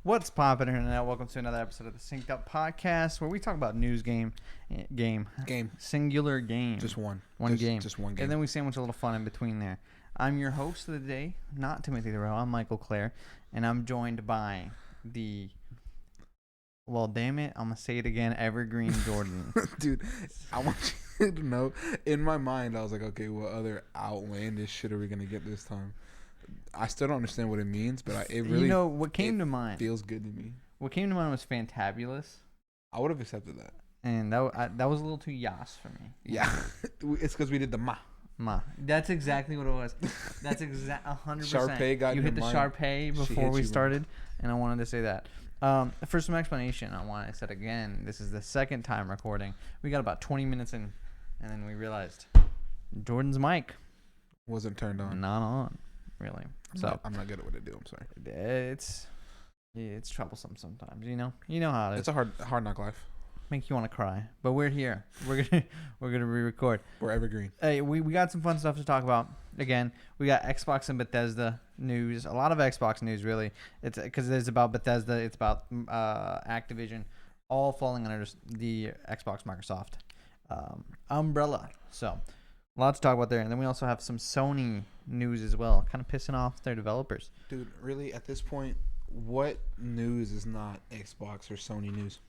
What's poppin' internet? Welcome to another episode of the Synced Up Podcast, where we talk about news, game, singular game, just one game, just one game, and then we sandwich a little fun in between there. I'm your host of the day, not Timothy Thoreau. I'm Michael Clare, and I'm joined by the, well, damn it, I'm gonna say it again, Evergreen Jordan. Dude. I want you to know, in my mind, I was like, okay, what other outlandish shit are we gonna get this time? I still don't understand what it means, but it really, what came to mind feels good to me. What came to mind was fantabulous. I would have accepted that. And that was a little too yas for me. Yeah, it's because we did the ma. That's exactly what it was. That's 100%. Sharpay got you hit the mind. Sharpay before we started, and I wanted to say that. For some explanation, I said again, this is the second time recording. We got about 20 minutes in, and then we realized Jordan's mic wasn't turned on. Not on, really. I'm not good at what I do. I'm sorry. It's troublesome sometimes. You know how it is. It's a hard knock life. Make you want to cry, but we're here. We're gonna re-record. We're evergreen. Hey, we got some fun stuff to talk about. Again, we got Xbox and Bethesda news. A lot of Xbox news, really. It's because it's about Bethesda. It's about Activision, all falling under the Xbox Microsoft umbrella. So, a lot to talk about there. And then we also have some Sony news as well, kind of pissing off their developers. Dude, really, at this point, what news is not Xbox or Sony news?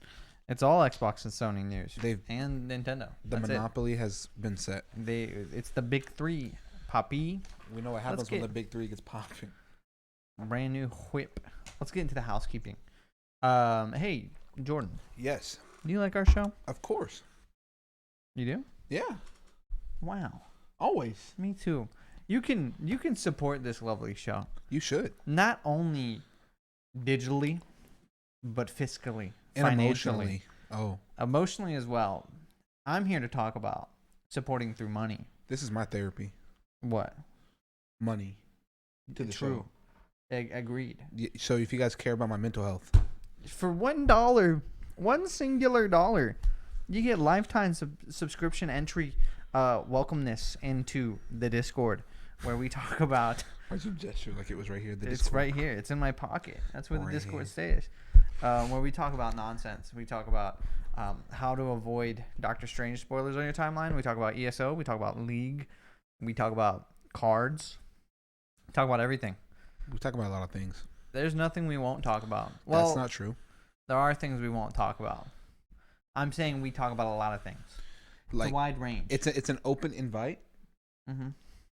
It's all Xbox and Sony news. And Nintendo. The monopoly has been set. It's the big three. Poppy. We know what happens when the big three gets popping. Brand new whip. Let's get into the housekeeping. Hey, Jordan. Yes. Do you like our show? Of course. You do? Yeah. Wow. Always. Me too. You can support this lovely show. You should. Not only digitally, but fiscally. And financially. Emotionally as well. I'm here to talk about supporting through money. This is my therapy. What? Money. To the True. show. Agreed. So if you guys care about my mental health. For $1, one singular dollar, you get lifetime subscription entry welcomeness into the Discord, where we talk about... Why'd you gesture like it was right here? It's right here. It's in my pocket. That's where the Discord stays. Where we talk about nonsense. We talk about how to avoid Doctor Strange spoilers on your timeline. We talk about ESO. We talk about League. We talk about cards. We talk about everything. We talk about a lot of things. There's nothing we won't talk about. Well, that's not true. There are things we won't talk about. I'm saying we talk about a lot of things. It's a wide range. It's an open invite. Mm-hmm.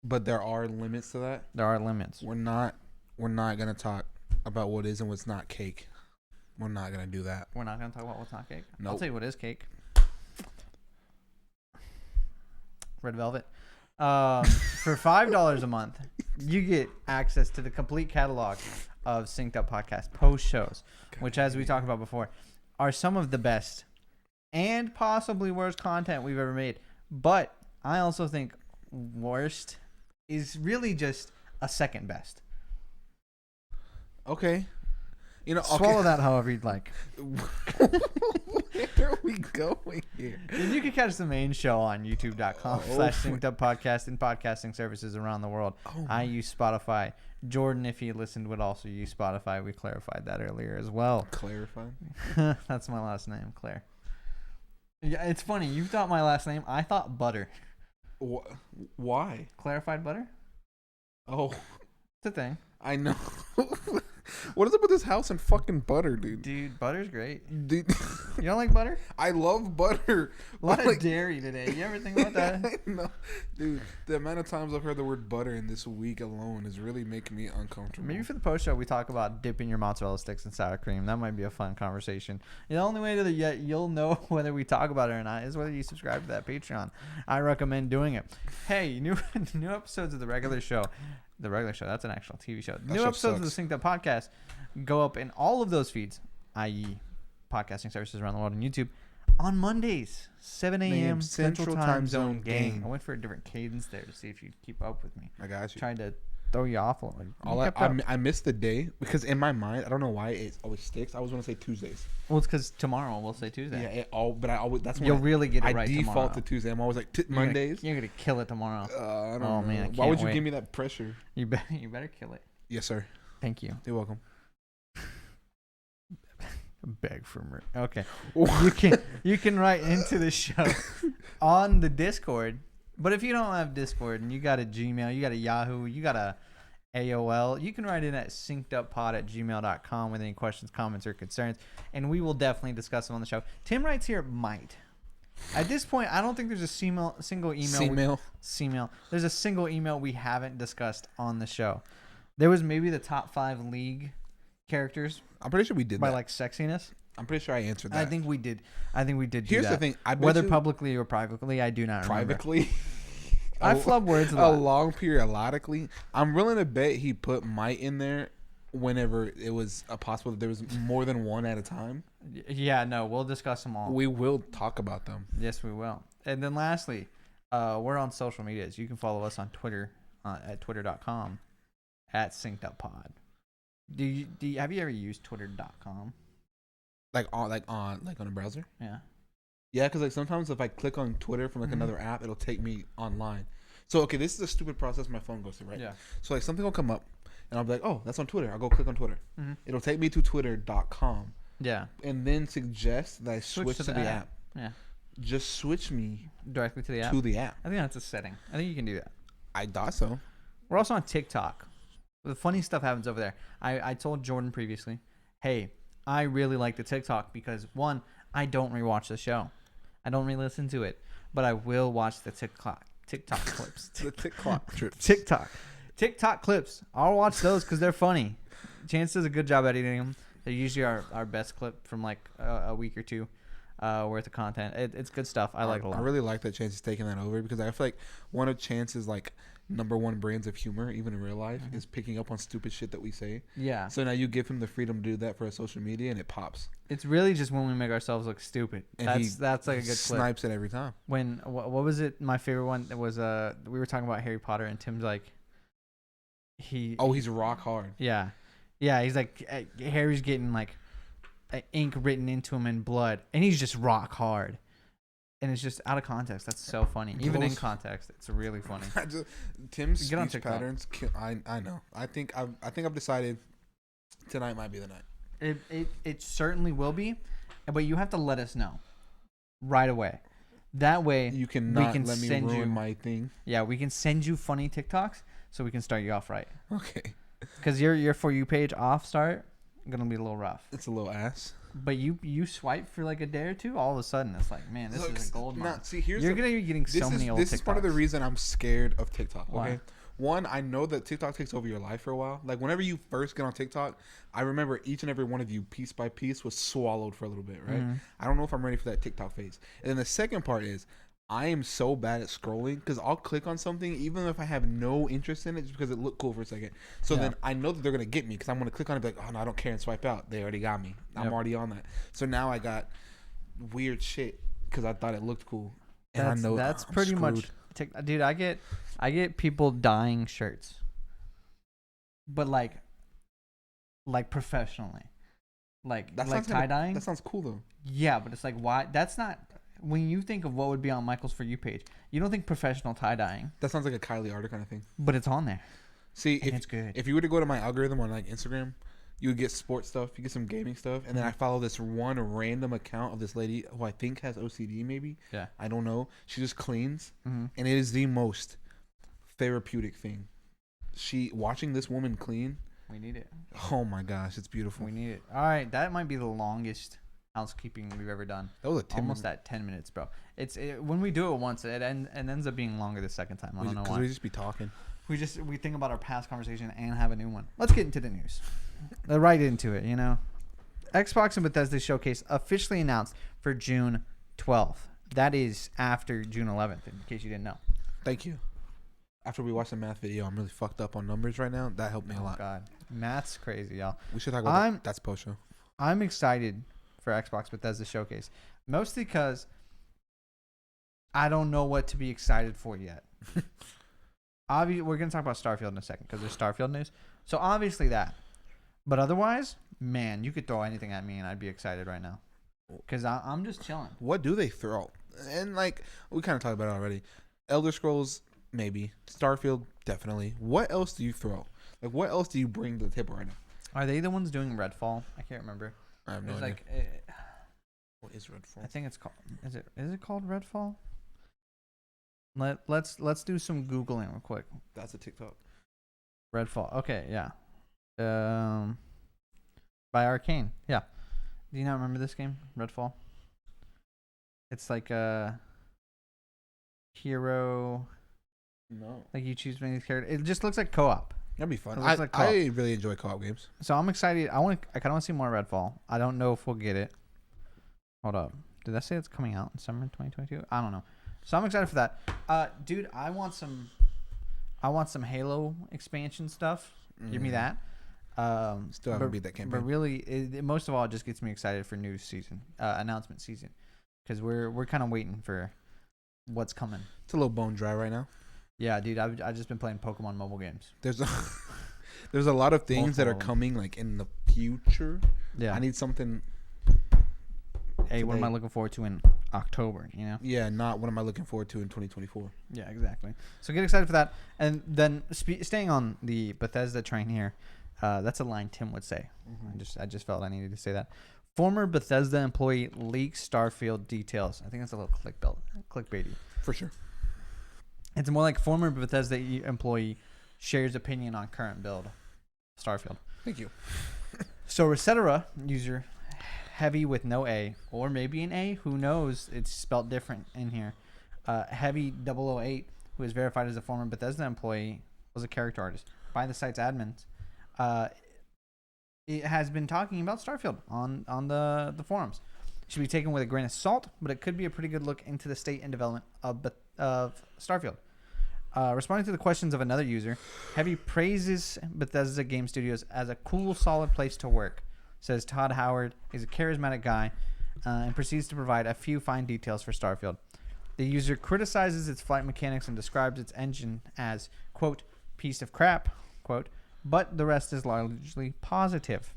But there are limits to that. There are limits. We're not gonna talk about what is and what's not cake. We're not gonna do that. We're not gonna talk about what's not cake. Nope. I'll tell you what is cake. Red velvet. For $5 a month, you get access to the complete catalog of Synced Up Podcast post shows, which, as we talked about before, are some of the best and possibly worst content we've ever made. But I also think worst is really just a second best. Okay. Swallow that however you'd like. Where are we going here? And you can catch the main show on youtube.com/syncedupodcast and podcasting services around the world. I use Spotify. Jordan, if he listened, would also use Spotify. We clarified that earlier as well. Clarified? That's my last name, Claire. Yeah, it's funny. You thought my last name. I thought Butter. Why? Clarified butter? Oh. It's a thing. I know. What is up with this house and fucking butter, dude? Dude, butter's great. Dude. You don't like butter? I love butter. A lot of dairy today. You ever think about that? No. Dude, the amount of times I've heard the word butter in this week alone is really making me uncomfortable. Maybe for the post show, we talk about dipping your mozzarella sticks in sour cream. That might be a fun conversation. The only way that you'll know whether we talk about it or not is whether you subscribe to that Patreon. I recommend doing it. Hey, new episodes of the regular show. The regular show, that's an actual TV show. New episodes of the Synced Up Podcast go up in all of those feeds, i.e. podcasting services around the world on YouTube, on Mondays, 7 a.m. Central Time Zone game. I went for a different cadence there to see if you'd keep up with me. I got you. Trying to throw you off a little. I missed the day because in my mind, I don't know why it always sticks. I always want to say Tuesdays. Well, it's because tomorrow we'll say Tuesday. Yeah, but I always you'll really get it right. I default tomorrow. to Tuesday. I'm always like Mondays. You're gonna kill it tomorrow. I don't know. Man, why would you give me that pressure? You better kill it. Yes, sir. Thank you. You're welcome. Beg for mercy. Okay. You can write into the show on the Discord. But if you don't have Discord and you got a Gmail, you got a Yahoo, you got a AOL, you can write in at synceduppod@gmail.com with any questions, comments, or concerns, and we will definitely discuss them on the show. Tim writes here, might. At this point, I don't think there's a single email. There's a single email we haven't discussed on the show. There was maybe the top 5 league characters. I'm pretty sure we did by that. like sexiness. I'm pretty sure I answered that. I think we did. Here's that. the thing. Whether publicly or privately, I do not remember. Privately? I flub words a lot. long periodically. I'm willing to bet he put might in there whenever it was possible that there was more than one at a time. Yeah, no, we'll discuss them all. We will talk about them. Yes, we will. And then lastly, we're on social medias. You can follow us on Twitter at twitter.com @synceduppod. Have you ever used twitter.com? Like on a browser? Yeah. Yeah, because like sometimes if I click on Twitter from like another app, it'll take me online. So okay, this is a stupid process my phone goes through, right? Yeah. So like something will come up, and I'll be like, oh, that's on Twitter. I'll go click on Twitter. Mm-hmm. It'll take me to twitter.com. Yeah. And then suggest that I switch to the app. Yeah. Just switch me Directly to the app. I think that's a setting. I think you can do that. I thought so. We're also on TikTok. The funny stuff happens over there. I told Jordan previously, hey, I really like the TikTok because, one, I don't rewatch the show. I don't re-listen to it. But I will watch the TikTok clips. The TikTok trips. TikTok clips. I'll watch those because they're funny. Chance does a good job editing them. They're usually our best clip from like a week or two worth of content. It's good stuff. I like it a lot. I really like that Chance is taking that over because I feel like one of Chance's like #1 brands of humor, even in real life, is picking up on stupid shit that we say. Yeah. So now you give him the freedom to do that for social media, and it pops. It's really just when we make ourselves look stupid. And that's like a good clip. Snipes it every time. When what was it? My favorite one was we were talking about Harry Potter, and Tim's like he's rock hard. Yeah. Yeah, he's like Harry's getting like ink written into him in blood, and he's just rock hard. And it's just out of context. That's so funny. Even in context, it's really funny. Tim's speech patterns. I know. I think I've decided tonight might be the night. It certainly will be, but you have to let us know right away. That way you let me ruin my thing. Yeah, we can send you funny TikToks so we can start you off right. Okay. Because your For You page off start gonna be a little rough. It's a little ass. But you swipe for like a day or two, all of a sudden it's like, man, this is a gold mine. You're gonna be getting so many old TikToks. This is part of the reason I'm scared of TikTok. Why? Okay, one, I know that TikTok takes over your life for a while. Like whenever you first get on TikTok, I remember each and every one of you, piece by piece, was swallowed for a little bit, right? Mm-hmm. I don't know if I'm ready for that TikTok phase. And then the second part is, I am so bad at scrolling because I'll click on something even if I have no interest in it just because it looked cool for a second. So then I know that they're going to get me because I'm going to click on it and be like, oh, no, I don't care, and swipe out. They already got me. I'm already on that. So now I got weird shit because I thought it looked cool. And I know that's pretty much dude, I get people dyeing shirts. But like professionally. Like tie-dyeing. That sounds cool though. Yeah, but it's like, why? That's not... When you think of what would be on Michael's For You page, you don't think professional tie-dyeing. That sounds like a Kylie Arter kind of thing. But it's on there. See, it's good. If you were to go to my algorithm on like Instagram, you would get sports stuff, you get some gaming stuff, and then I follow this one random account of this lady who I think has OCD maybe. Yeah. I don't know. She just cleans, and it is the most therapeutic thing. Watching this woman clean. We need it. Oh my gosh, it's beautiful. We need it. All right, that might be the longest housekeeping we've ever done. That was almost at 10 minutes, bro. When we do it once, it ends up being longer the second time. I don't know why. We just be talking. We think about our past conversation and have a new one. Let's get into the news. Right into it, you know. Xbox and Bethesda Showcase officially announced for June 12th. That is after June 11th, in case you didn't know. Thank you. After we watched the math video, I'm really fucked up on numbers right now. That helped me a lot. God, math's crazy, y'all. We should talk about that. That's post show. I'm excited for Xbox Bethesda Showcase, mostly because I don't know what to be excited for yet. Obviously, we're gonna talk about Starfield in a second because there's Starfield news. So obviously that, but otherwise, man, you could throw anything at me and I'd be excited right now because I'm just chilling. What do they throw? And like we kind of talked about it already. Elder Scrolls, maybe. Starfield, definitely. What else do you throw? Like what else do you bring to the table right now? Are they the ones doing Redfall? I can't remember. I have no It's idea. like What is Redfall? I think it's called. Is it called Redfall? Let's do some googling real quick. That's a TikTok. Redfall. Okay, yeah. By Arcane. Yeah. Do you not remember this game, Redfall? It's like a hero. No. Like you choose many characters. It just looks like co-op. That'd be fun. It looks like co-op. I really enjoy co-op games. So I'm excited. I kind of want to see more Redfall. I don't know if we'll get it. Hold up. Did that say it's coming out in summer 2022? I don't know. So I'm excited for that. Dude, I want some Halo expansion stuff. Give me that. Still haven't beat that campaign. But really, most of all, it just gets me excited for new season, announcement season, because we're kind of waiting for what's coming. It's a little bone dry right now. Yeah, dude, I've just been playing Pokemon mobile games. There's a lot of things that are coming like in the future. Yeah, I need something. Hey, what am I looking forward to in October? You know? Yeah, not what am I looking forward to in 2024. Yeah, exactly. So get excited for that. And then staying on the Bethesda train here, that's a line Tim would say. Mm-hmm. I just felt I needed to say that. Former Bethesda employee leaks Starfield details. I think that's a little clickbaity. For sure. It's more like former Bethesda employee shares opinion on current build Starfield. Thank you. So Resetera user Heavy with no A, or maybe an A, who knows? It's spelled different in here. Heavy 008, who is verified as a former Bethesda employee, was a character artist by the site's admins. It has been talking about Starfield on the forums. It should be taken with a grain of salt, but it could be a pretty good look into the state and development of Starfield. Responding to the questions of another user, Heavy praises Bethesda Game Studios as a cool, solid place to work. Says Todd Howard is a charismatic guy, and proceeds to provide a few fine details for Starfield. The user criticizes its flight mechanics and describes its engine as, quote, piece of crap, quote, but the rest is largely positive.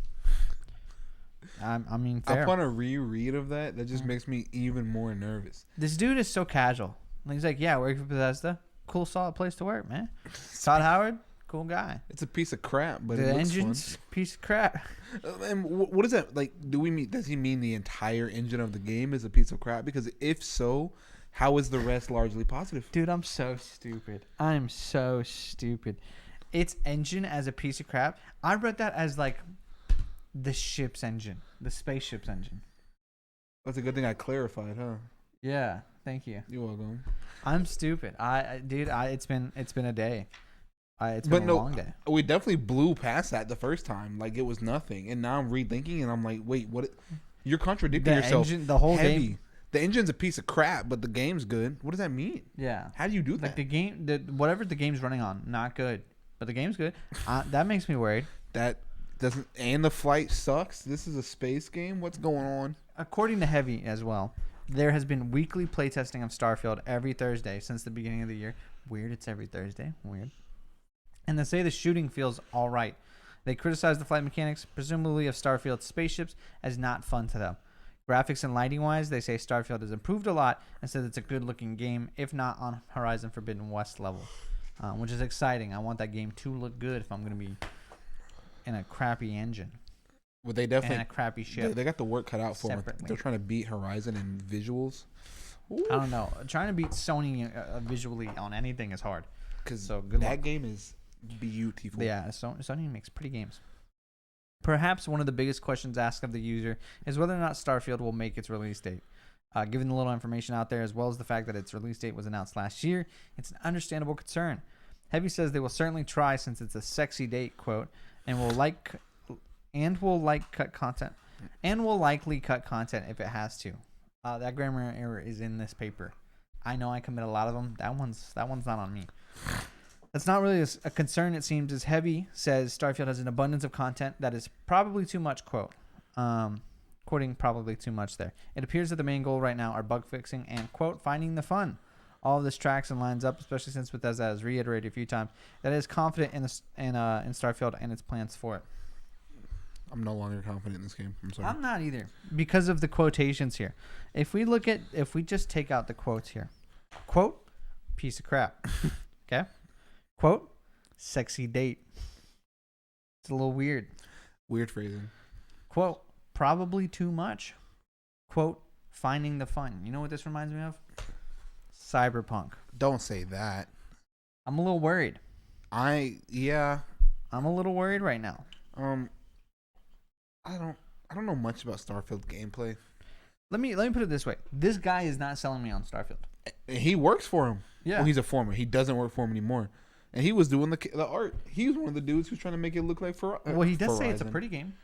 I mean, fair. Upon a reread of that, that just makes me even more nervous. This dude is so casual. He's like, yeah, work for Bethesda. Cool, solid place to work, man. Todd Howard, cool guy. It's a piece of crap, but the it looks engine's fun. Piece of crap. And what is that like? Does he mean the entire engine of the game is a piece of crap? Because if so, how is the rest largely positive? Dude, I'm so stupid. I'm so stupid. Its engine as a piece of crap. I read that as like the ship's engine, the spaceship's engine. That's a good thing I clarified, huh? Yeah, thank you. You're welcome. I'm stupid. It's been a day. It's been a long day. We definitely blew past that the first time, like it was nothing, and now I'm rethinking, and I'm like, wait, what? You're contradicting yourself. The whole Heavy. game. The engine's a piece of crap, but the game's good. What does that mean? Yeah. How do you do that? Like the game, whatever the game's running on, not good, but the game's good. That makes me worried. That doesn't. And the flight sucks. This is a space game. What's going on? According to Heavy as well, there has been weekly playtesting of Starfield every Thursday since the beginning of the year. Weird. It's every Thursday. Weird. And they say the shooting feels all right. They criticize the flight mechanics, presumably of Starfield's spaceships, as not fun to them. Graphics and lighting-wise, they say Starfield has improved a lot and said it's a good-looking game, if not on Horizon Forbidden West level, which is exciting. I want that game to look good if I'm going to be in a crappy engine. Well, they definitely and a crappy ship. They got the work cut out for them. Separately. They're trying to beat Horizon in visuals. Ooh. I don't know. Trying to beat Sony visually on anything is hard. Because so good that luck. Game is beautiful. Yeah, Sony makes pretty games. Perhaps one of the biggest questions asked of the user is whether or not Starfield will make its release date. Given the little information out there, as well as the fact that its release date was announced last year, it's an understandable concern. Heavy says they will certainly try since it's a sexy date, quote, and will likely cut content if it has to. That grammar error is in this paper. I know I commit a lot of them. That one's not on me. That's not really a concern, it seems, as Heavy says Starfield has an abundance of content that is probably too much, quote. Quoting probably too much there. It appears that the main goal right now are bug fixing and, quote, finding the fun. All of this tracks and lines up, especially since Bethesda has reiterated a few times that it is confident in Starfield and its plans for it. I'm no longer confident in this game. I'm sorry. I'm not either, because of the quotations here. If we just take out the quotes here. Quote, piece of crap. Okay? Quote, sexy date. It's a little weird. Weird phrasing. Quote, probably too much. Quote, finding the fun. You know what this reminds me of? Cyberpunk. Don't say that. I'm a little worried. Yeah. I'm a little worried right now. I don't know much about Starfield gameplay. Let me put it this way. This guy is not selling me on Starfield. He works for him. Yeah. Well, he's a former. He doesn't work for him anymore. And he was doing the art. He was one of the dudes who's trying to make it look like Well, he does Horizon. say it's a pretty game.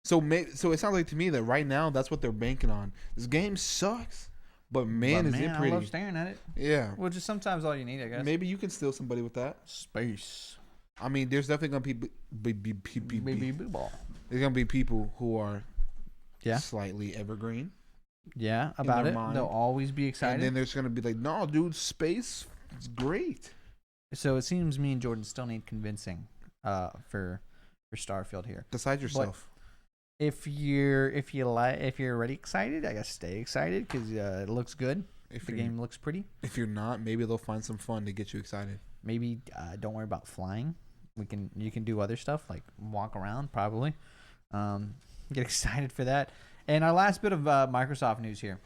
So it sounds like to me that right now that's what they're banking on. This game sucks, but man, is it pretty. I love staring at it. Yeah. Which is sometimes all you need, I guess. Maybe you can steal somebody with that. Space. I mean, there's definitely gonna there's gonna be people who are slightly evergreen. Yeah, about it. Mind. They'll always be excited. And then there's gonna be like, no, dude, space is great. So it seems me and Jordan still need convincing for Starfield here. Decide yourself. But if you're already excited, I guess stay excited because it looks good. If the game looks pretty. If you're not, maybe they'll find some fun to get you excited. Maybe don't worry about flying. You can do other stuff like walk around probably. Get excited for that. And our last bit of Microsoft news here.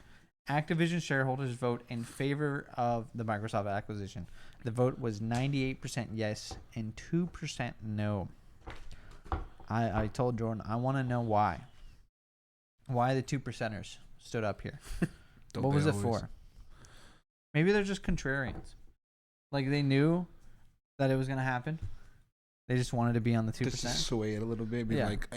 Activision shareholders vote in favor of the Microsoft acquisition. The vote was 98% yes and 2% no. I told Jordan, I want to know why. Why the 2%ers stood up here. What was it for? Maybe they're just contrarians. Like they knew that it was going to happen. They just wanted to be on the 2%. Just sway it a little bit. Like,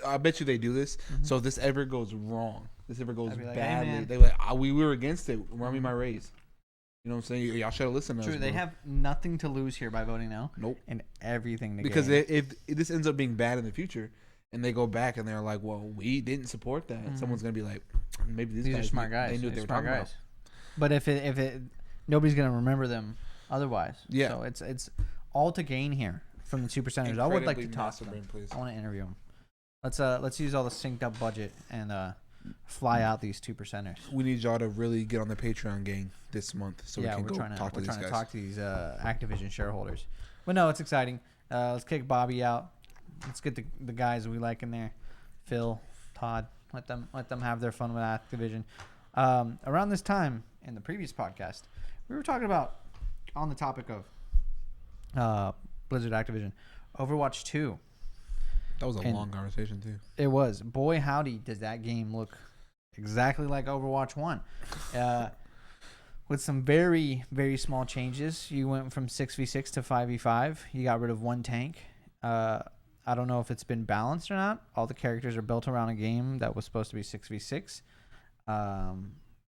I bet you they do this. Mm-hmm. So if this ever goes wrong, this ever goes badly, hey, they're like, we were against it. Run me my raise. You know what I'm saying? Y'all should have listened to us. True, they have nothing to lose here by voting no. Nope. And everything to gain. Because if this ends up being bad in the future, and they go back and they're like, well, we didn't support that. Mm-hmm. Someone's going to be like, maybe these guys are smart guys. They knew what they were talking about. But if it nobody's going to remember them otherwise. Yeah. So it's all to gain here from the 2%ers. I would like to talk to them. I want to interview them. Let's use all the synced up budget and fly out these 2%ers. We need y'all to really get on the Patreon gang this month so we can go talk to these guys. We're trying to talk to these Activision shareholders. But no, it's exciting. Let's kick Bobby out. Let's get the guys we like in there. Phil, Todd, let them have their fun with Activision. Around this time in the previous podcast, we were talking about on the topic of Blizzard Activision, Overwatch 2. That was a long conversation too. It was. Boy, howdy, does that game look exactly like Overwatch 1. With some very, very small changes. You went from 6v6 to 5v5. You got rid of one tank. I don't know if it's been balanced or not. All the characters are built around a game that was supposed to be 6v6.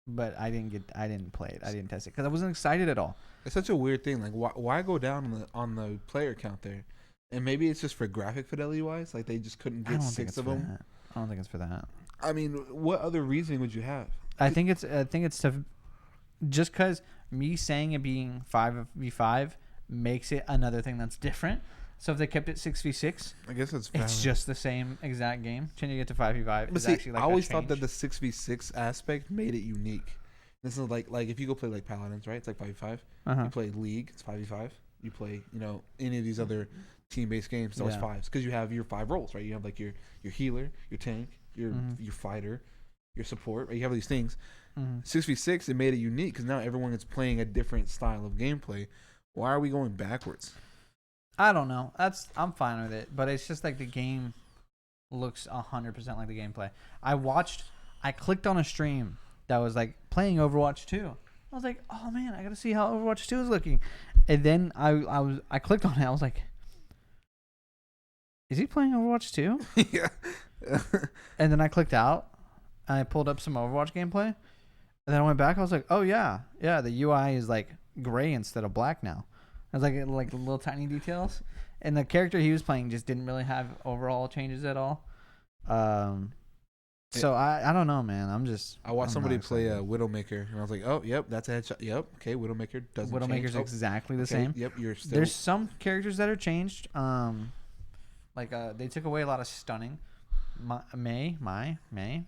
But I didn't play it. I didn't test it because I wasn't excited at all. It's such a weird thing. Like, why go down on the player count there? And maybe it's just for graphic fidelity wise. Like they just couldn't get 6 of them. I don't think it's for that. I mean, what other reason would you have? I think it's to just because me saying it being 5v5 makes it another thing that's different. So if they kept it 6v6, I guess it's just the same exact game. Changing it to 5v5 but is see, actually like I always thought that the 6v6 aspect made it unique. This is like if you go play like Paladins, right? It's like 5v5. You play League, it's 5v5. You play, any of these other team-based games, it's always 5s because you have your 5 roles, right? You have like your healer, your tank, your fighter, your support, right? You have these things. 6v6, it made it unique because now everyone is playing a different style of gameplay. Why are we going backwards? I don't know. I'm fine with it, but it's just like the game looks 100% like the gameplay. I clicked on a stream that was like playing Overwatch 2. I was like, oh man, I gotta see how Overwatch 2 is looking. And then I clicked on it. I was like, is he playing Overwatch 2? Yeah. And then I clicked out and I pulled up some Overwatch gameplay. And then I went back. I was like, oh yeah, the UI is like gray instead of black now. It was like little tiny details. And the character he was playing just didn't really have overall changes at all. So I don't know, man. I watched somebody play Widowmaker, and I was like, oh, yep, that's a headshot. Yep, okay, Widowmaker doesn't change. Widowmaker's exactly the same. Yep, you're still... There's some characters that are changed. They took away a lot of stunning. May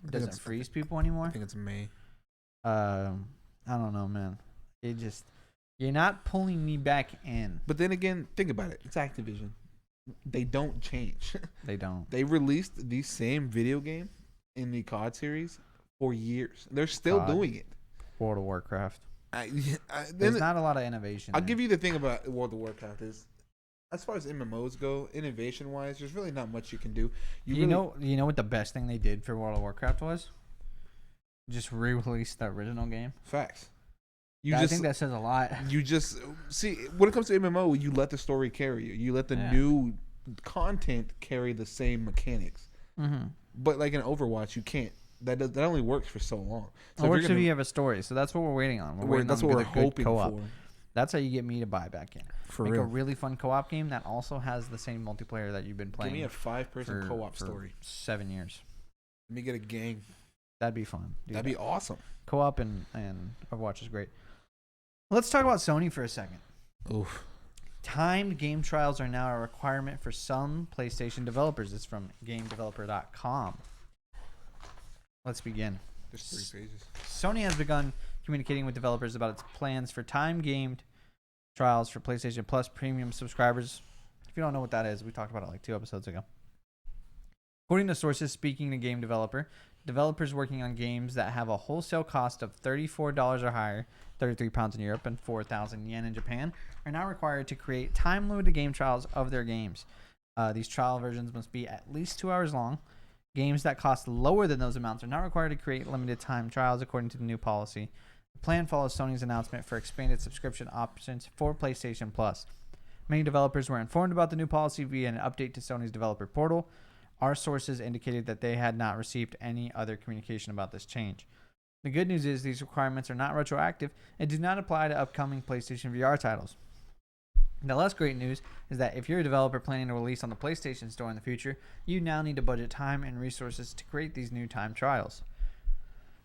doesn't freeze people anymore. I think it's May. I don't know, man. You're not pulling me back in. But then again, think about it. It's Activision. they don't change. They don't. They released the same video game in the COD series for years. They're still COD. doing it. World of Warcraft. There's There's not a lot of innovation. I'll give you the thing about World of Warcraft is, as far as MMOs go, innovation wise, there's really not much you can do. You know what the best thing they did for World of Warcraft was? Just re-release the original game. Facts. I think that says a lot. You just see when it comes to MMO, you let the story carry you. You let the new content carry the same mechanics. Mm-hmm. But like in Overwatch, you can't. That only works for so long. So it works if you have a story. So that's what we're waiting on. That's what we're hoping for. That's how you get me to buy back in. Make a really fun co-op game that also has the same multiplayer that you've been playing. Give me a 5-person co-op story. 7 years. Let me get a gang. That'd be fun. That'd be awesome. Co-op and Overwatch is great. Let's talk about Sony for a second. Oof. Timed game trials are now a requirement for some PlayStation developers. It's from GameDeveloper.com. Let's begin. There's 3 pages. Sony has begun communicating with developers about its plans for time-gamed trials for PlayStation Plus premium subscribers. If you don't know what that is, we talked about it like 2 episodes ago. According to sources speaking to Game Developer, developers working on games that have a wholesale cost of $34 or higher, 33 pounds in Europe and 4,000 yen in Japan, are now required to create time-limited game trials of their games. These trial versions must be at least 2 hours long. Games that cost lower than those amounts are not required to create limited time trials according to the new policy. The plan follows Sony's announcement for expanded subscription options for PlayStation Plus. Many developers were informed about the new policy via an update to Sony's developer portal. Our sources indicated that they had not received any other communication about this change. The good news is these requirements are not retroactive and do not apply to upcoming PlayStation VR titles. The less great news is that if you're a developer planning to release on the PlayStation Store in the future, you now need to budget time and resources to create these new time trials.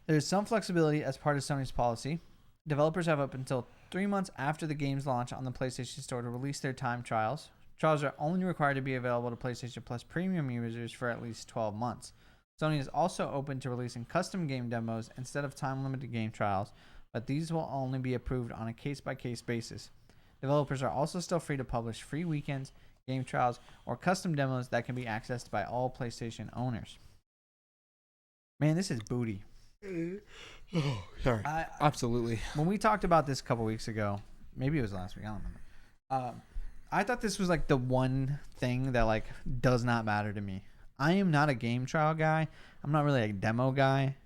There is some flexibility as part of Sony's policy. Developers have up until 3 months after the game's launch on the PlayStation Store to release their time trials. Trials are only required to be available to PlayStation Plus premium users for at least 12 months. Sony is also open to releasing custom game demos instead of time-limited game trials, but these will only be approved on a case-by-case basis. Developers are also still free to publish free weekends, game trials, or custom demos that can be accessed by all PlayStation owners. Man, this is booty. Oh, sorry. Absolutely. When we talked about this a couple weeks ago, maybe it was last week, I don't remember. I thought this was like the one thing that like does not matter to me. I am not a game trial guy. I'm not really a demo guy.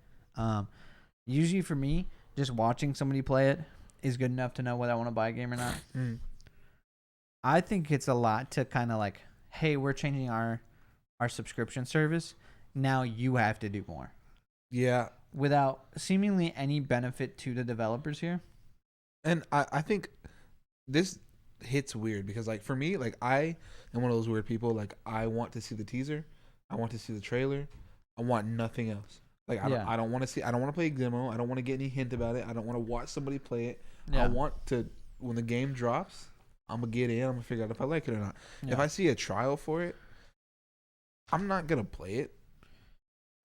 Usually for me, just watching somebody play it is good enough to know whether I want to buy a game or not. I think it's a lot to kind of like, hey, we're changing our subscription service. Now you have to do more. Yeah. Without seemingly any benefit to the developers here. And I think this hits weird because like for me, like I am one of those weird people. Like I want to see the teaser. I want to see the trailer. I want nothing else. Like I don't want to see. I don't want to play a demo. I don't want to get any hint about it. I don't want to watch somebody play it. Yeah. I want to when the game drops, I'm gonna get in. I'm gonna figure out if I like it or not. Yeah. If I see a trial for it, I'm not gonna play it.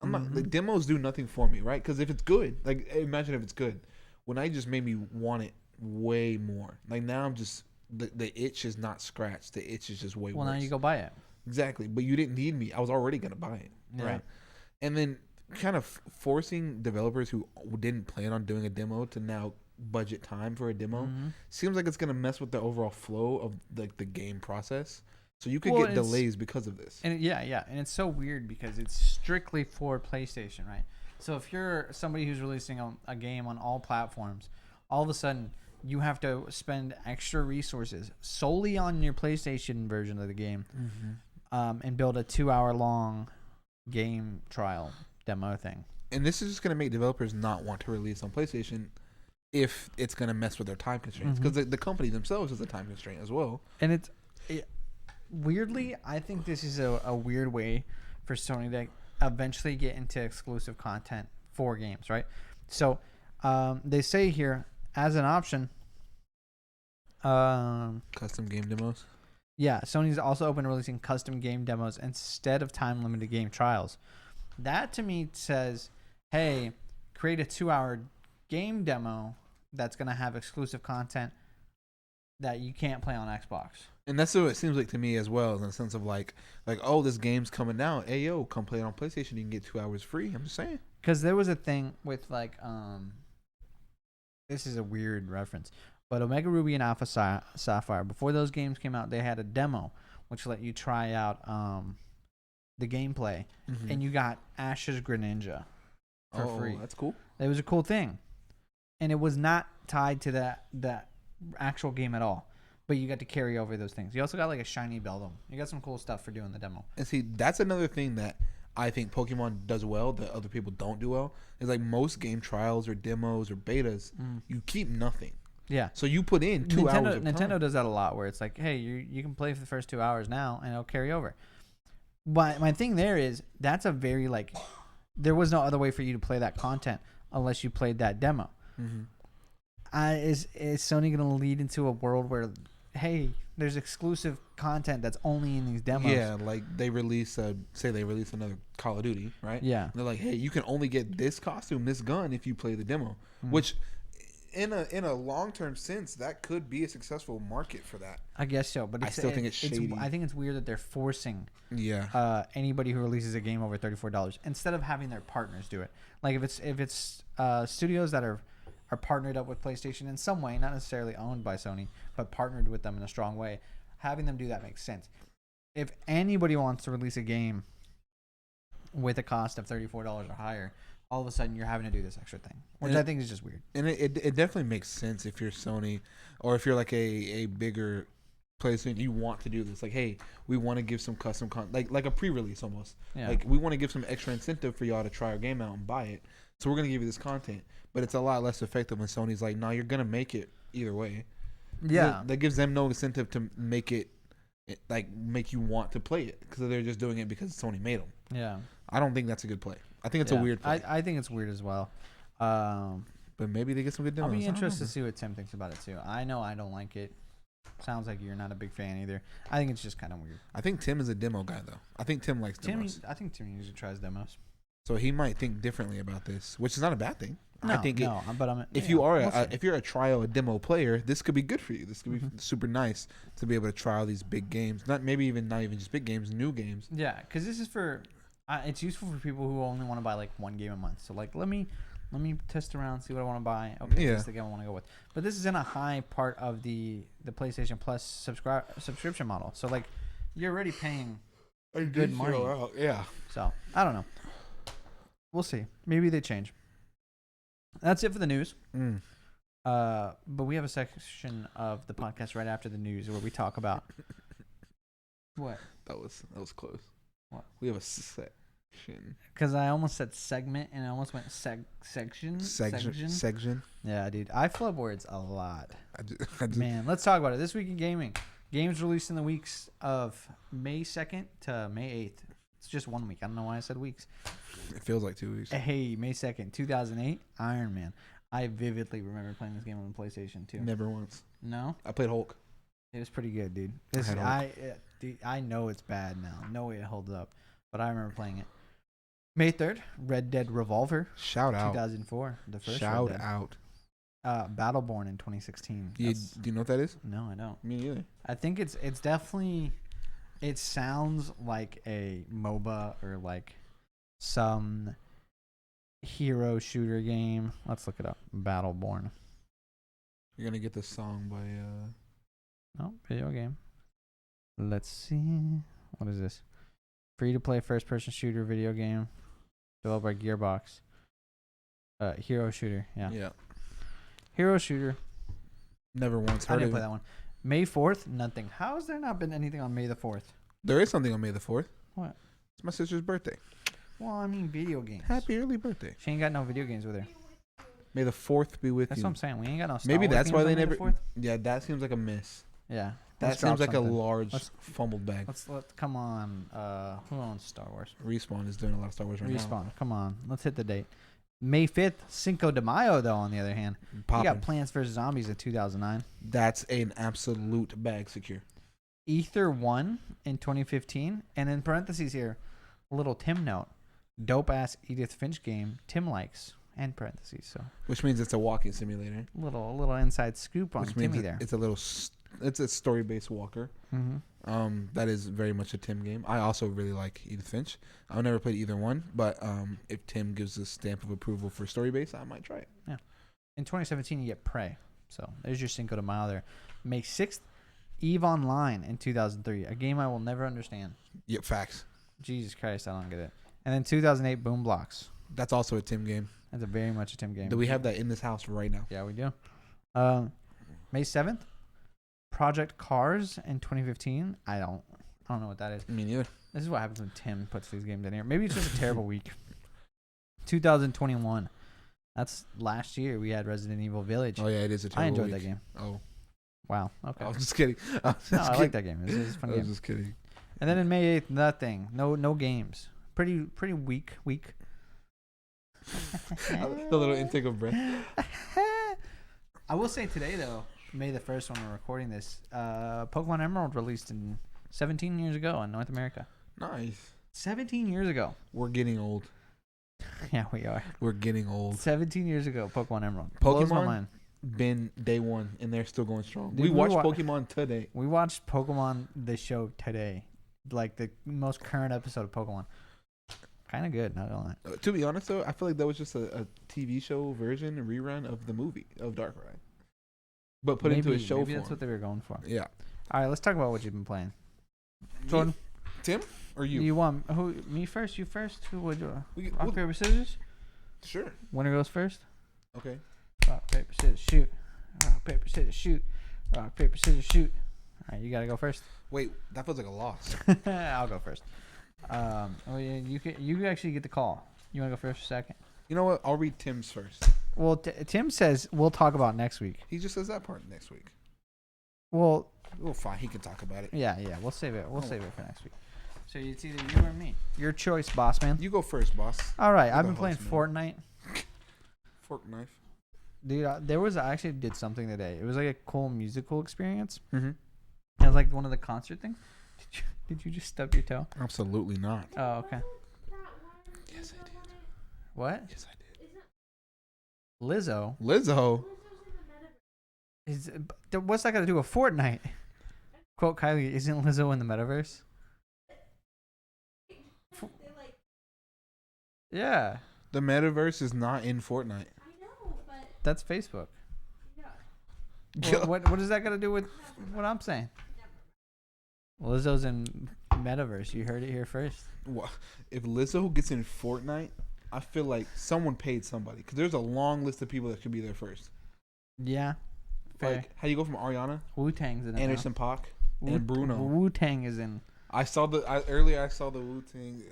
I'm not. The demos do nothing for me, right? Because if it's good, like imagine if it's good, when I just made me want it way more. Like now I'm just the itch is not scratched. The itch is just way worse. Well, now you go buy it. Exactly, but you didn't need me. I was already gonna buy it, right? And then kind of forcing developers who didn't plan on doing a demo to now budget time for a demo seems like it's gonna mess with the overall flow of the game process. So you could get delays because of this. And and it's so weird because it's strictly for PlayStation, right? So if you're somebody who's releasing a game on all platforms, all of a sudden you have to spend extra resources solely on your PlayStation version of the game, and build a 2-hour long game trial demo thing. And this is just gonna make developers not want to release on PlayStation if it's gonna mess with their time constraints because the company themselves has a time constraint as well. And weirdly, I think this is a weird way for Sony to eventually get into exclusive content for games, right? So they say here, as an option, custom game demos. Yeah, Sony's also open to releasing custom game demos instead of time-limited game trials. That to me says, hey, create a 2-hour game demo that's going to have exclusive content that you can't play on Xbox. And that's what it seems like to me as well, in the sense of like, oh, this game's coming out. Hey, yo, come play it on PlayStation. You can get 2 hours free. I'm just saying. Because there was a thing with like, this is a weird reference, but Omega Ruby and Alpha Sapphire, before those games came out, they had a demo which let you try out the gameplay, and you got Ash's Greninja for free. That's cool. It was a cool thing, and it was not tied to that actual game at all. But you got to carry over those things. You also got like a shiny Beldum. You got some cool stuff for doing the demo. And see, that's another thing that I think Pokemon does well that other people don't do well. Is like most game trials or demos or betas, you keep nothing. Yeah. So you put in 2 hours of time. Nintendo does that a lot, where it's like, hey, you can play for the first 2 hours now, and it'll carry over. But my thing there is, that's a very like, there was no other way for you to play that content unless you played that demo. Is Sony going to lead into a world where, hey, there's exclusive content that's only in these demos? Yeah, like they release, say they release another Call of Duty, right? Yeah. And they're like, hey, you can only get this costume, this gun, if you play the demo. Which, in a long-term sense, that could be a successful market for that. I guess so, but I still think it's shady. I think it's weird that they're forcing anybody who releases a game over $34 instead of having their partners do it. Like if it's studios that are partnered up with PlayStation in some way, not necessarily owned by Sony, but partnered with them in a strong way, having them do that makes sense. If anybody wants to release a game with a cost of $34 or higher, all of a sudden you're having to do this extra thing, which I think is just weird. And it definitely makes sense if you're Sony, or if you're like a bigger PlayStation, you want to do this. Like, hey, we want to give some custom like a pre-release almost. Yeah. Like we want to give some extra incentive for y'all to try our game out and buy it. So we're gonna give you this content, but it's a lot less effective when Sony's like, "No, you're gonna make it either way." Yeah, that gives them no incentive to make it make you want to play it, because they're just doing it because Sony made them. Yeah, I don't think that's a good play. I think it's a weird play. I think it's weird as well. But maybe they get some good demos. I'll be interested to see what Tim thinks about it too. I know I don't like it. Sounds like you're not a big fan either. I think it's just kind of weird. I think Tim is a demo guy though. I think Tim likes demos. I think Tim usually tries demos. So he might think differently about this, which is not a bad thing. No, I think if you're a trial, a demo player, this could be good for you. This could be super nice to be able to trial these big games. Not even just big games, new games. Yeah, because this is for it's useful for people who only want to buy like one game a month. So like, let me test around, see what I want to buy. Okay, this is the game I want to go with. But this is in a high part of the PlayStation Plus subscription model. So like, you're already paying good money. Yeah. So I don't know. We'll see. Maybe they change. That's it for the news. But we have a section of the podcast right after the news where we talk about what? That was close. What? We have a section. Because I almost said segment and I almost went section. Section. Yeah, dude. I flub words a lot. I just, Man, let's talk about it. This week in gaming. Games released in the weeks of May 2nd to May 8th. It's just 1 week. I don't know why I said weeks. It feels like 2 weeks. Hey, May 2nd, 2008, Iron Man. I vividly remember playing this game on the PlayStation 2. Never once. No? I played Hulk. It was pretty good, dude. I know it's bad now. No way it holds up. But I remember playing it. May 3rd, Red Dead Revolver. Shout out. 2004. The first Shout Red Dead. out. Battleborn in 2016. Do you know what that is? No, I don't. Me neither. I think it's definitely... It sounds like a MOBA or like some hero shooter game. Let's look it up. Battleborn. You're going to get this song by... Oh, video game. Let's see. What is this? Free to play first person shooter video game. Developed by Gearbox. Hero shooter. Yeah. Hero shooter. Never once heard of it. I didn't play that one. May 4th, nothing. How has there not been anything on May the 4th? There is something on May the 4th. What? It's my sister's birthday. Well, I mean video games. Happy early birthday. She ain't got no video games with her. May the 4th be with That's you. what I'm saying. We ain't got no Star Maybe Wars that's why they never... the 4th? Yeah, that seems like a miss. Yeah. That seems like something. A large fumbled bag. Let's come on. Who owns Star Wars? Respawn is doing a lot of Star Wars right now. Respawn. Come on. Let's hit the date. May 5th, Cinco de Mayo, though, on the other hand. Poppin'. You got Plants vs. Zombies in 2009. That's an absolute bag secure. Ether 1 in 2015. And in parentheses here, a little Tim note. Dope-ass Edith Finch game Tim likes. End parentheses. So. Which means it's a walking simulator. Little inside scoop on Timmy there. It's a little It's a story-based walker. That is very much a Tim game. I also really like Edith Finch. I've never played either one, but if Tim gives a stamp of approval for story-based, I might try it. Yeah. In 2017, you get Prey. So there's your Cinco de Mayo there. May 6th, EVE Online in 2003. A game I will never understand. Yep, facts. Jesus Christ, I don't get it. And then 2008, Boom Blocks. That's also a Tim game. That's a very much a Tim game. Do we have that in this house right now? Yeah, we do. May 7th, Project Cars in 2015. I don't know what that is. Me neither. This is what happens when Tim puts these games in here. Maybe it's just a terrible week. 2021. That's last year. We had Resident Evil Village. Oh, yeah, it is a terrible I enjoyed week. that game. Oh. Wow. Okay. I was just kidding. I like that game. It's a fun I game. was just kidding. And then in May 8th, nothing. No games. Pretty weak week. The little intake of breath. I will say today, though, May the 1st when we're recording this, Pokemon Emerald released in 17 years ago in North America. Nice. 17 years ago. We're getting old. Yeah, we are. We're getting old. 17 years ago, Pokemon Emerald. Blows my Pokemon mind. been day one, and they're still going strong. Dude, we watched wa- Pokemon today. We watched Pokemon the show today. Like the most current episode of Pokemon. Kind of good, not gonna lie. To be honest, though, I feel like that was just a TV show version, a rerun of the movie of Darkrai. But put into a show maybe form. that's what they were going for. Yeah. All right, let's talk about what you've been playing. Jordan, Tim, or you? do you want me first? You first? Who would you? Rock, we'll- paper, scissors? Sure. Winner goes first. Okay. Rock, paper, scissors, shoot. Rock, paper, scissors, shoot. Rock, paper, scissors, shoot. All right, you gotta go first. Wait, that feels like a loss. I'll go first. Oh yeah, you actually get the call. You wanna go first or second? You know what? I'll read Tim's first. Well, Tim says we'll talk about next week. He just says that part next week. Well, Oh, fine. He can talk about it. yeah, we'll save it. We'll save it for next week. So it's either you or me. Your choice, boss man. You go first, boss. All right, You're I've the been playing host, Fortnite. Fork knife. Dude, I actually did something today. It was like a cool musical experience. Mm-hmm. It was like one of the concert things. Did you just stub your toe? Absolutely not. Oh, okay. Yes, I did. What? Yes, I did. Lizzo? Lizzo. What's that got to do with Fortnite? Quote Kylie, isn't Lizzo in the metaverse? Yeah, The metaverse is not in Fortnite. that's Facebook. Well, what does that got to do with what I'm saying? Lizzo's in metaverse. You heard it here first. What? If Lizzo gets in Fortnite, I feel like someone paid somebody because there's a long list of people that should be there first. Yeah. Fair. Like, how do you go from Ariana, Wu-Tang's in it. Anderson .Paak, and Bruno? Wu-Tang is in. Earlier I saw the Wu-Tang.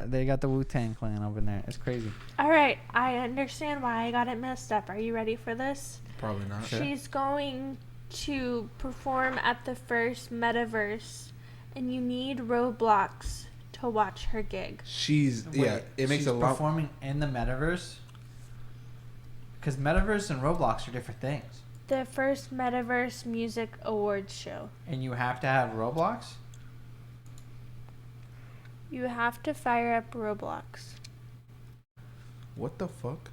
They got the Wu-Tang clan over there. It's crazy. All right, I understand why I got it messed up. Are you ready for this? Probably not. Sure. She's going to perform at the first metaverse, and you need Roblox to watch her gig. It makes she's a lot. performing in the metaverse? Because metaverse and Roblox are different things. The first Metaverse Music Awards show. And you have to have Roblox? You have to fire up Roblox. What the fuck?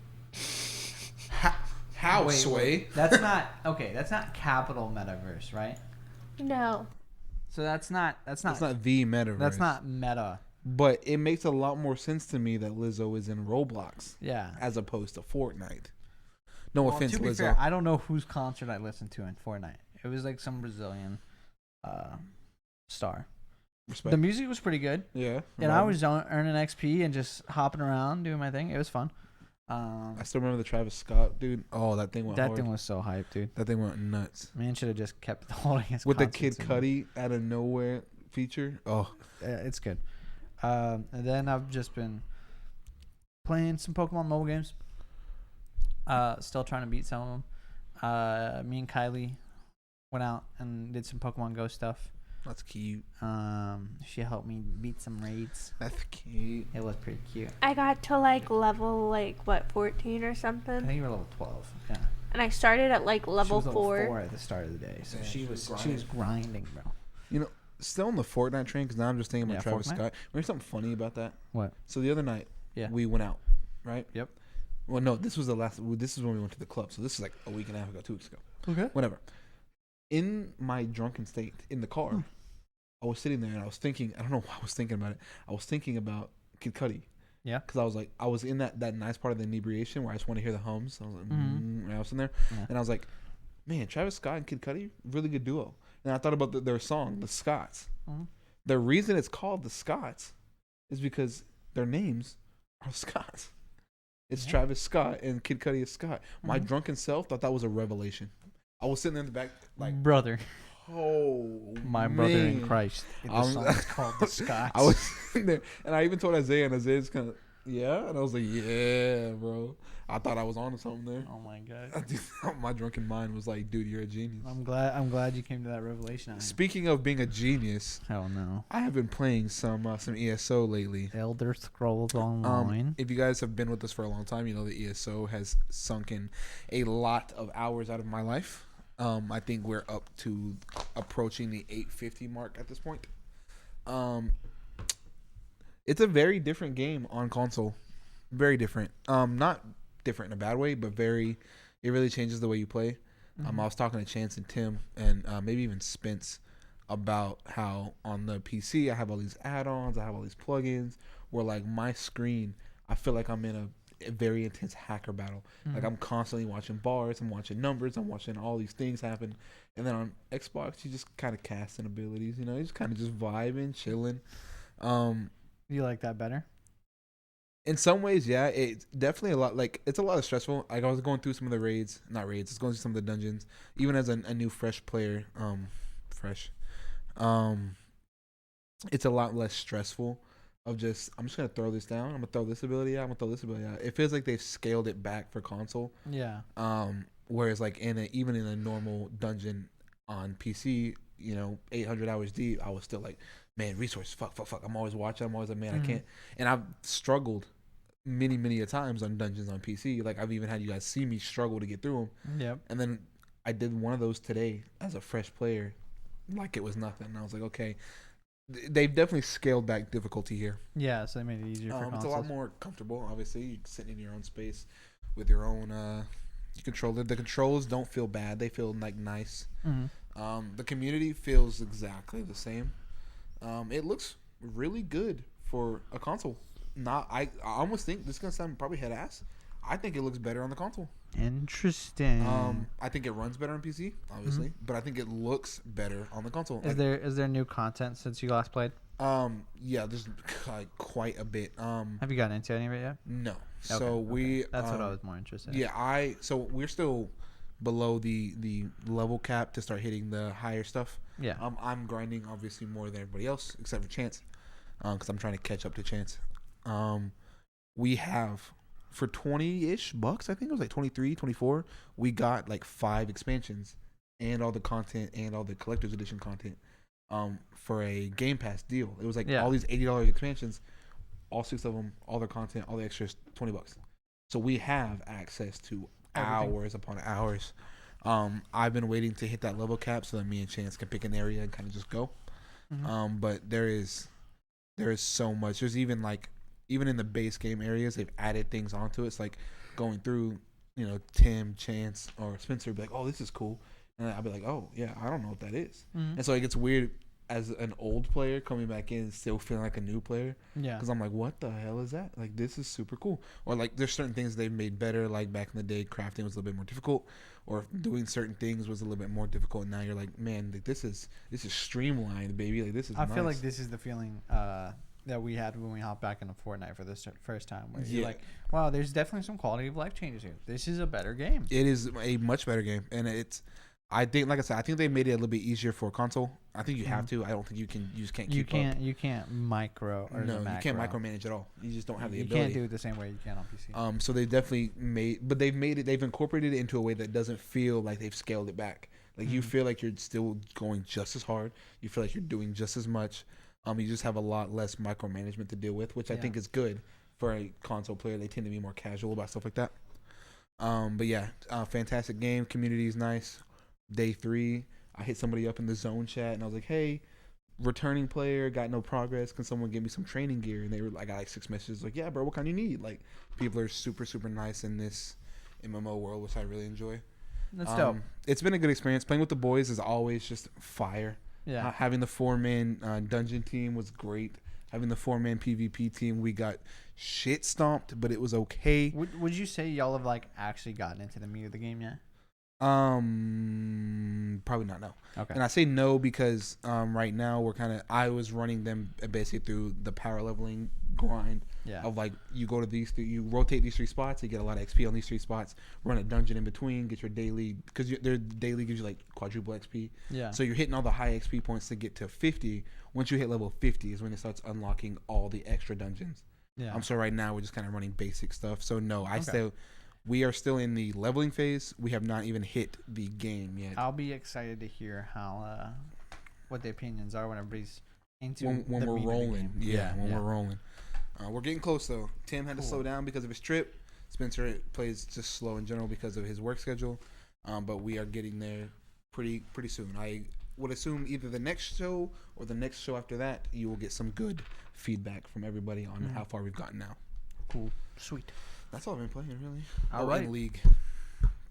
How, Wait, Sway? That's not okay. That's not capital metaverse, right? No. So that's not That's not the metaverse. that's not meta. But it makes a lot more sense to me that Lizzo is in Roblox Yeah. as opposed to Fortnite. No Well, offense, to be Lizzo. fair, I don't know whose concert I listened to in Fortnite. It was like some Brazilian star. Respect. The music was pretty good, Yeah. and I was earning XP and just hopping around doing my thing. It was fun. I still remember the Travis Scott dude. Oh, that thing went That hard. thing was so hyped, dude. That thing went nuts. Man should have just kept holding his With the Kid concerts and- Cudi out of nowhere feature. Oh, It's good. And then I've just been playing some Pokemon mobile games. Still trying to beat some of them. Me and Kylie went out and did some Pokemon Go stuff. that's cute. She helped me beat some raids. That's cute. It was pretty cute. I got to level 14 or I something, think you were level 12. Yeah. and I started at She level was 4. at the start of the day, so Yeah, she was grinding, bro. You know, still on the Fortnite train because now I'm just thinking about Yeah, Travis Fortnite? Scott. Remember something funny about that? What? So the other night, Yeah. we went out, right? Yep. Well, no, this was the last. This is when we went to the club. So this is like a week and a half ago, 2 weeks ago. Okay. Whatever. in my drunken state in the car, I was sitting there and I was thinking. I don't know why I was thinking about it. I was thinking about Kid Cudi. Yeah. Because I was in that nice part of the inebriation where I just want to hear the hums. I was like, and I was in there, and I was like, man, Travis Scott and Kid Cudi, really good duo. And I thought about their song, The Scots. The reason it's called The Scots is because their names are Scots. It's Travis Scott and Kid Cudi is Scott. My drunken self thought that was a revelation. I was sitting there in the back like, brother. Oh, my brother in Christ. The song's called The Scots. I was sitting there, and I even told Isaiah, and Isaiah's kind of, yeah, and I was like, yeah, bro. I thought I was on to something there. Oh my god. My drunken mind was like, dude, you're a genius. I'm glad you came to that revelation. Speaking of being a genius, hell no, I have been playing some ESO lately. Elder Scrolls Online. If you guys have been with us for a long time, you know the ESO has sunken a lot of hours out of my life. I think we're up to approaching the 850 mark at this point. It's a very different game on console. Very different. Not different in a bad way, but it really changes the way you play. I was talking to Chance and Tim and maybe even Spence about how on the PC I have all these add-ons, I have all these plugins where like my screen, I feel like I'm in a very intense hacker battle. Like I'm constantly watching bars, I'm watching numbers, I'm watching all these things happen. And then on Xbox, you just kind of casting abilities, you know, you just kind of just vibing, chilling. You like that better? In some ways, yeah. It's definitely a lot. Like it's a lot of stressful. Like I was going through some of the not raids. It's going through some of the dungeons. Even as a new fresh player, it's a lot less stressful. I'm just gonna throw this down. I'm gonna throw this ability out. I'm gonna throw this ability out. It feels like they've scaled it back for console. Yeah. Whereas like even in a normal dungeon on PC, you know, 800 hours deep, I was still like, man, resources, fuck. I'm always watching. I'm always like, man, I can't. And I've struggled many a times on dungeons on PC. Like I've even had you guys see me struggle to get through them. Yep. And then I did one of those today as a fresh player, like it was nothing. And I was like, okay, they've definitely scaled back difficulty here. Yeah, so they made it easier for consoles. It's a lot more comfortable. Obviously, you're sitting in your own space with your own controller. The controls don't feel bad; they feel like nice. The community feels exactly the same. It looks really good for a console. I almost think this is gonna sound probably head ass. I think it looks better on the console. Interesting. I think it runs better on PC, obviously, but I think it looks better on the console. Is there new content since you last played? Yeah, there's like quite a bit. Have you gotten into any of it yet? No. Okay, So that's what I was more interested in. Yeah, so we're still below the level cap to start hitting the higher stuff. Yeah. I'm grinding obviously more than everybody else except for Chance, because I'm trying to catch up to Chance. We have for $20-ish, I think it was like 23, 24. We got like 5 expansions and all the content and all the collector's edition content. For a Game Pass deal, it was like all these $80 expansions, all 6 of them, all their content, all the extras, $20. So we have access to hours upon hours. I've been waiting to hit that level cap so that me and Chance can pick an area and kind of just go. But there is so much. There's even in the base game areas, they've added things onto it. It's like going through, you know, Tim, Chance, or Spencer would be like, oh, this is cool. And I'll be like, oh, yeah, I don't know what that is. And so it gets weird as an old player coming back in and still feeling like a new player. Yeah. Because I'm like, what the hell is that? Like, this is super cool. Or, like, there's certain things they've made better. Like, back in the day, crafting was a little bit more difficult. Or doing certain things was a little bit more difficult. And now you're like, man, like, this is streamlined, baby. Like, this is I feel like this is the feeling that we had when we hopped back into Fortnite for this first time. Where you're like, wow, there's definitely some quality of life changes here. This is a better game. It is a much better game. And I think, like I said, I think they made it a little bit easier for console. I think you have to. I don't think you just can't keep up. You can't micro or no, you can't micromanage at all. You just don't have the ability. You can't do it the same way you can on PC. So they definitely they've incorporated it into a way that doesn't feel like they've scaled it back. Like you feel like you're still going just as hard. You feel like you're doing just as much. You just have a lot less micromanagement to deal with, which I think is good for a console player. They tend to be more casual about stuff like that. But yeah, fantastic game. Community is nice. Day 3, I hit somebody up in the zone chat and I was like, hey, returning player, got no progress, can someone give me some training gear? And I got like 6 messages like, yeah, bro, what kind you need? Like, people are super nice in this MMO world, which I really enjoy. That's dope. It's been a good experience. Playing with the boys is always just fire. Yeah. Having the 4-man dungeon team was great. Having the 4-man PvP team, we got shit stomped, but it was okay. Would you say y'all have like actually gotten into the meat of the game yet? Probably not. No. Okay. And I say no because right now I was running them basically through the power leveling grind. Yeah. Of like you go to you rotate these 3 spots, you get a lot of XP on these 3 spots, run a dungeon in between, get your daily, because their daily gives you like quadruple XP. Yeah. So you're hitting all the high XP points to get to 50. Once you hit level 50 is when it starts unlocking all the extra dungeons. Yeah. So right now we're just kind of running basic stuff. So no, we are still in the leveling phase. We have not even hit the game yet. I'll be excited to hear how what the opinions are when everybody's into when we're rolling. We're rolling. We're getting close though. Tim had to slow down because of his trip. Spencer plays just slow in general because of his work schedule. But we are getting there pretty soon. I would assume either the next show or the next show after that, you will get some good feedback from everybody on how far we've gotten now. Cool. Sweet. That's all I've been playing, really. All right. League.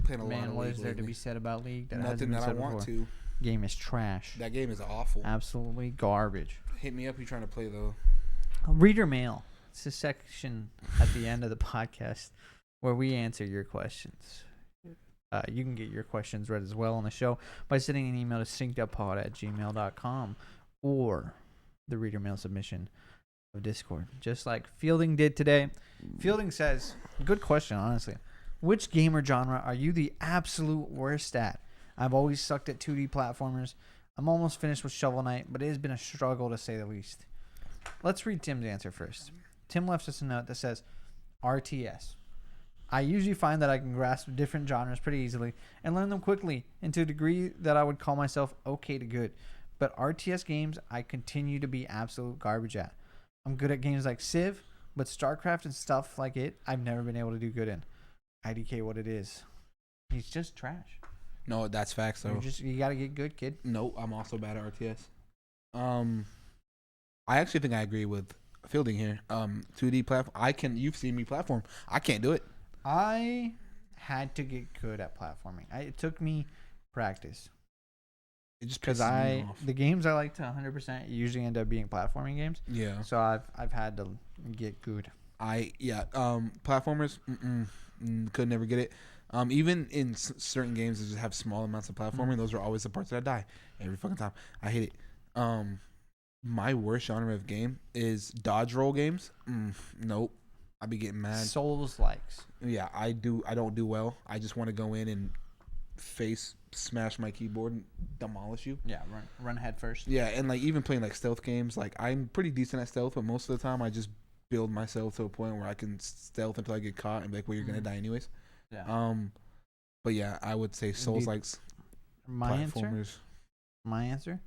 Playing a lot of what League is there lately. to be said about League? That Nothing that I want to. Game is trash. That game is awful. Absolutely garbage. Hit me up if you're trying to play, though. Reader mail. It's a section at the end of the podcast where we answer your questions. You can get your questions read as well on the show by sending an email to synceduppod@gmail.com or the reader mail submission of Discord, just like Fielding did today. Fielding says, good question, honestly. Which gamer genre are you the absolute worst at? I've always sucked at 2D platformers. I'm almost finished with Shovel Knight, but it has been a struggle to say the least. Let's read Tim's answer first. Tim left us a note that says, RTS. I usually find that I can grasp different genres pretty easily and learn them quickly and to a degree that I would call myself okay to good. But RTS games, I continue to be absolute garbage at. I'm good at games like Civ, but StarCraft and stuff like it, I've never been able to do good in. IDK what it is. He's just trash. No, that's facts, though. You got to get good, kid. No, I'm also bad at RTS. I actually think I agree with Fielding here. 2D platform. You've seen me platform. I can't do it. I had to get good at platforming. It took me practice. It just because pisses me off. The games I like to 100% usually end up being platforming games. Yeah. So I've had to get good. Platformers could never get it. Even in certain games that just have small amounts of platforming, those are always the parts that I die every fucking time. I hate it. My worst genre of game is dodge roll games. Nope. I be getting mad. Souls likes. Yeah, I don't do well. I just want to go in and face smash my keyboard and demolish you. Yeah, run head first. Yeah, and like even playing like stealth games, like I'm pretty decent at stealth, but most of the time I just build myself to a point where I can stealth until I get caught and be like, well, you're gonna die anyways. Yeah. But yeah, I would say Souls likes platformers. My answer?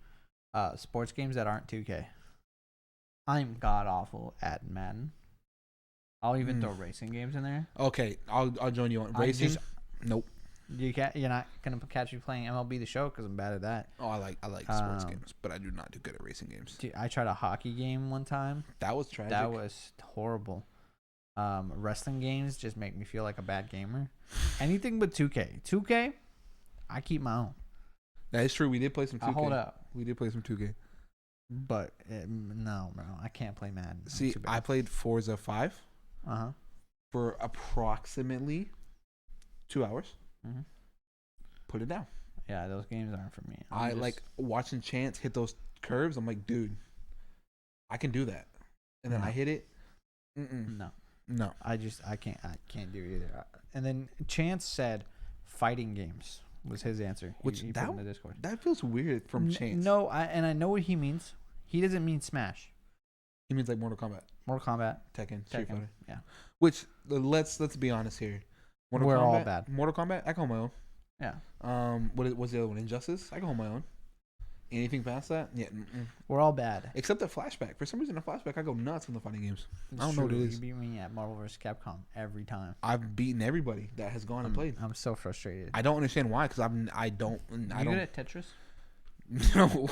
Sports games that aren't 2K. I'm god awful at Madden. I'll even throw racing games in there. Okay, I'll join you on racing. Nope. You're not gonna catch me playing MLB The Show because I'm bad at that. Oh, I like sports games, but I do not do good at racing games. Dude, I tried a hockey game one time. That was tragic. That was horrible. Wrestling games just make me feel like a bad gamer. Anything but 2K. 2K, I keep my own. That is true. We did play some 2K. Hold up. We did play some 2K. But no, bro, I can't play Madden. See, I played Forza 5. Uh-huh. For approximately 2 hours. Mm-hmm. Put it down. Yeah, those games aren't for me. I like watching Chance hit those curves. I'm like, dude, I can do that. And then I hit it. No. I can't do it either. And then Chance said fighting games was his answer. Which he put in the Discord. That feels weird from Chance. No, I know what he means. He doesn't mean Smash. He means like Mortal Kombat. Mortal Kombat. Tekken. Street Fighter. Yeah. Which let's be honest here. We're all bad. Mortal Kombat. I can hold my own. Yeah. What was the other one? Injustice. I can hold my own. Anything past that? Yeah. We're all bad. Except the Flashback. For some reason, the Flashback, I go nuts in the fighting games. It's I don't know what it is. You beat me at Marvel vs. Capcom every time. I've beaten everybody that has gone and played. I'm so frustrated. I don't understand why, because I don't. You good at Tetris? No.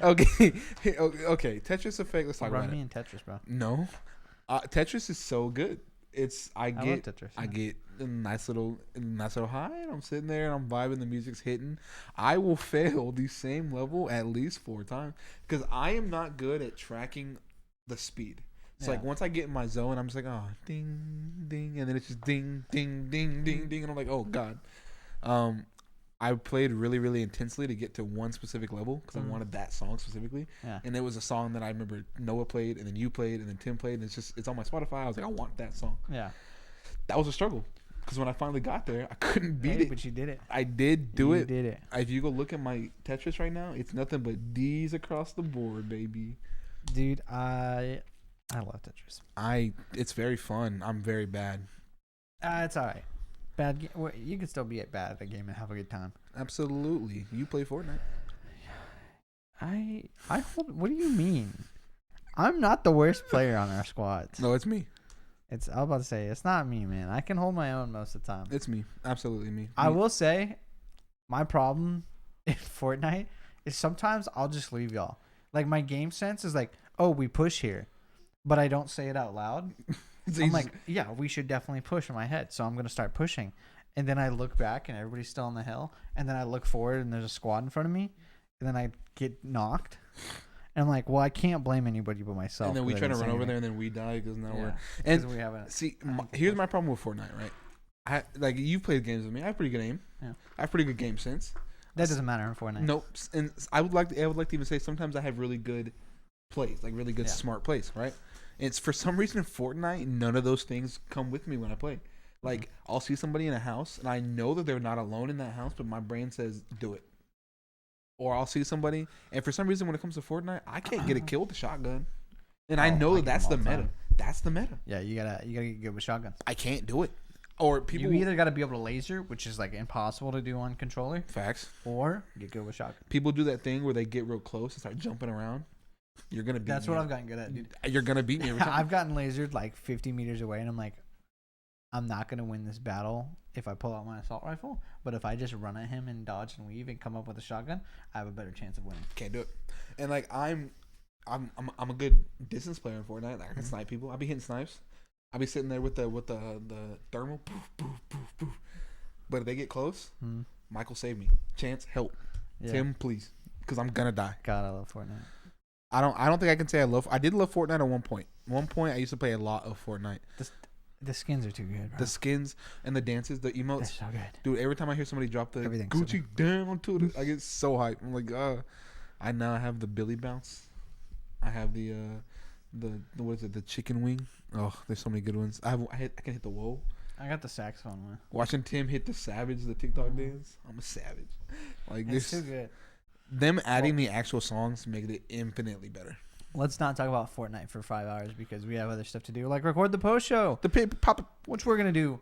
Okay. Okay. Tetris Effect. Let's talk about it. Run me in Tetris, bro. No. Tetris is so good. I love get Tetris. I Yeah. get a nice little high, and I'm sitting there and I'm vibing. The music's hitting. I will fail the same level at least 4 times because I am not good at tracking the speed. It's like Yeah. once I get in my zone, I'm just like, oh, ding, ding, and then it's just ding, ding, ding, ding, ding, and I'm like, oh god. I played really, really intensely to get to one specific level because I wanted that song specifically. Yeah. And it was a song that I remember Noah played, and then you played, and then Tim played, and it's on my Spotify. I was like, I want that song. Yeah. That was a struggle because when I finally got there, I couldn't beat Hey, it. but you did it. I did do You it. did it. If you go look at my Tetris right now, it's nothing but D's across the board, baby. Dude, I love Tetris. It's very fun. I'm very bad. It's all right. You can still be bad at a game and have a good time. Absolutely. You play Fortnite. I hold. What do you mean? I'm not the worst player on our squad. No, it's me. I was about to say it's not me, man. I can hold my own most of the time. It's me. Absolutely me. I will say, my problem in Fortnite is sometimes I'll just leave y'all. Like my game sense is like, oh, we push here, but I don't say it out loud. So I'm like, yeah, we should definitely push in my head, so I'm gonna start pushing. And then I look back and everybody's still on the hill, and then I look forward and there's a squad in front of me, and then I get knocked. And I'm like, well, I can't blame anybody but myself. and then we try to run over there, and then we die because now we're. And we haven't. see, here's my problem with Fortnite, right? Like you've played games with me. I have pretty good aim. Yeah. I have pretty good game sense. That doesn't matter in Fortnite. Nope. And I would like to even say sometimes I have really good plays, like really good smart plays, right? And it's for some reason in Fortnite, none of those things come with me when I play. Like I'll see somebody in a house, and I know that they're not alone in that house, but my brain says do it. Or I'll see somebody, and for some reason when it comes to Fortnite, I can't get a kill with the shotgun, and I know that that's the meta. That's the meta. Yeah, you gotta get good with shotguns. I can't do it. Or people You either gotta be able to laser, which is like impossible to do on controller, facts. or get good with shotgun. People do that thing where they get real close and start jumping around. You're gonna beat That's me. what I've gotten good at, dude. You're gonna beat me every time. I've gotten lasered like 50 meters away, and I'm like, I'm not gonna win this battle if I pull out my assault rifle. But if I just run at him and dodge and weave and come up with a shotgun, I have a better chance of winning. Can't do it. And like I'm a good distance player in Fortnite. Like I can snipe people. I'll be hitting snipes. I'll be sitting there with the thermal. Poof, poof, poof, poof. But if they get close, Michael save me. Chance, help. Yeah. Tim, please, because I'm gonna die. God, I love Fortnite. I don't think I can say I love. I did love Fortnite at one point. One point I used to play a lot of Fortnite. The skins are too good, bro. The skins and the dances, the They're emotes. so good. Dude, every time I hear somebody drop the Everything's Gucci down to it, I get so hyped. I'm like, I now have the Billy bounce. I have the what is it? The chicken wing. Oh, there's so many good ones. I can hit the whoa. I got the saxophone one. Watching Tim hit the savage, the TikTok dance. I'm a savage. Like It's this, too good. them adding the actual songs make it infinitely better. Let's not talk about Fortnite for 5 hours because we have other stuff to do, like record the post show, The pop. which we're gonna do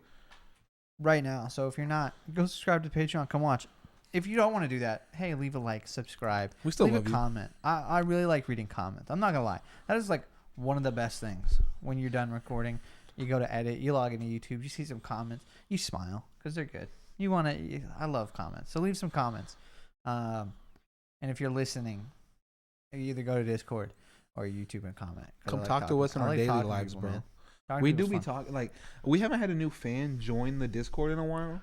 right now. So if you're not, go subscribe to Patreon. Come watch. If you don't want to do that, hey, leave a like, subscribe. We still leave love a you. comment. I really like reading comments. I'm not gonna lie. That is like one of the best things. When you're done recording, you go to edit, you log into YouTube, you see some comments, you smile because they're good. You want to. I love comments, so leave some comments. And if you're listening, you either go to Discord or YouTube and comment. Come talk to us in our daily lives, bro. We do be talking. Like we haven't had a new fan join the Discord in a while,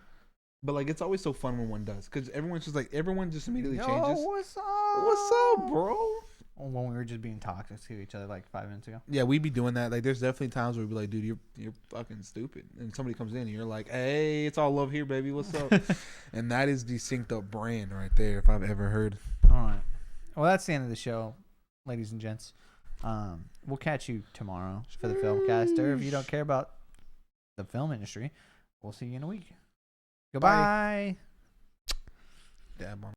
but like it's always so fun when one does because everyone just immediately changes. What's up? What's up, bro? When we were just being toxic to each other like 5 minutes ago. Yeah, we be doing that. Like, there's definitely times where we be like, dude, you're fucking stupid. And somebody comes in and you're like, hey, it's all love here, baby. What's up? And that is the synced up brand right there, if I've ever heard. All right. Well, that's the end of the show, ladies and gents. We'll catch you tomorrow for the Filmcast. Or if you don't care about the film industry, we'll see you in a week. Goodbye. Dab on.